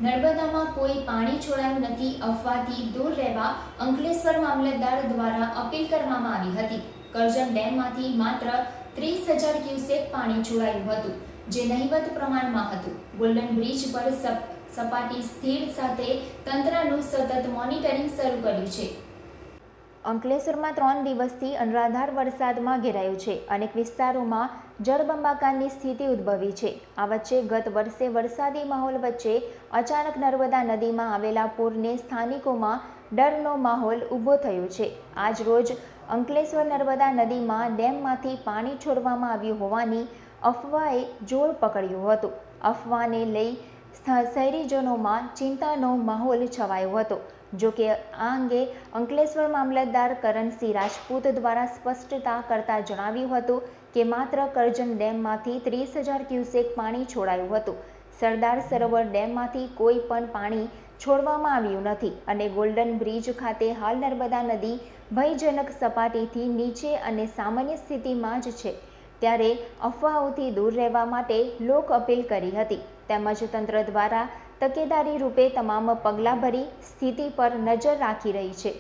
નર્મદામાં કોઈ પાણી છોડાયું નથી અફવાથી દૂર રહેવા અંકલેશ્વર મામલતદાર દ્વારા અપીલ કરવામાં આવી હતી। કરજણ ડેમમાંથી માત્ર 30,000 ક્યુસેક પાણી છોડાયું હતું, જે નહિવત પ્રમાણમાં હતું। ગોલ્ડન બ્રિજ પર સપાટી સ્થિર સાથે તંત્રનું સતત મોનિટરિંગ શરૂ કર્યું છે। અંકલેશ્વરમાં 3 દિવસથી અનરાધાર વરસાદમાં ઘેરાયું છે। અનેક વિસ્તારોમાં જળબંબાકારની સ્થિતિ ઉદ્ભવી છે। આ વચ્ચે ગત વર્ષે વરસાદી માહોલ વચ્ચે અચાનક નર્મદા નદીમાં આવેલા પૂરને સ્થાનિકોમાં ડરનો માહોલ ઊભો થયો છે। આજ રોજ અંકલેશ્વર નર્મદા નદીમાં ડેમમાંથી પાણી છોડવામાં આવ્યું હોવાની અફવાએ જોર પકડ્યું હતું। અફવાને લઈ શહેરીજનોમાં ચિંતાનો માહોલ છવાયો હતો। જોકે આ અંગે અંકલેશ્વર મામલતદાર કરણસિંહ રાજપૂત દ્વારા સ્પષ્ટતા કરતા જણાવ્યું હતું કે માત્ર કરજણ ડેમમાંથી 30,000 ક્યુસેક પાણી છોડાયું હતું। સરદાર સરોવર ડેમમાંથી કોઈ પણ પાણી છોડવામાં આવ્યું નથી અને ગોલ્ડન બ્રિજ ખાતે હાલ નર્મદા નદી ભયજનક સપાટીથી નીચે અને સામાન્ય સ્થિતિમાં જ છે। ત્યારે અફવાઓથી દૂર રહેવા માટે લોક અપીલ કરી હતી, તેમજ તંત્ર દ્વારા તકેદારી રૂપે તમામ પગલાં ભરી સ્થિતિ પર નજર રાખી રહી છે।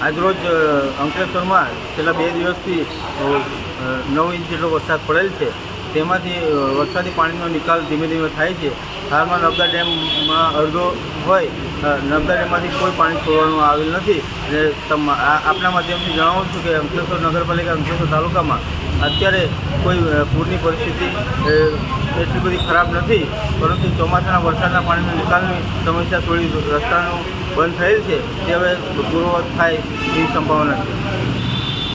આજરોજ અંકલેશ્વરમાં છેલ્લા 2 દિવસથી 9 ઇંચ જેટલો વરસાદ પડેલ છે। તેમાંથી વરસાદી પાણીનો નિકાલ ધીમે ધીમે થાય છે। હાલમાં નર્મદા ડેમમાં અડધો હોય, નર્મદા ડેમમાંથી કોઈ પાણી છોડવામાં આવેલ નથી। અને આપના માધ્યમથી જણાવું છું કે અંકલેશ્વર નગરપાલિકા અંકલેશ્વર તાલુકામાં અત્યારે કોઈ પૂરની પરિસ્થિતિ એટલી બધી ખરાબ નથી, પરંતુ ચોમાસાના વરસાદના પાણીના નિકાલની સમસ્યા થોડી રસ્તાનું બંધ થયેલ છે, તે હવે પૂર્વવત થાય એવી સંભાવના છે।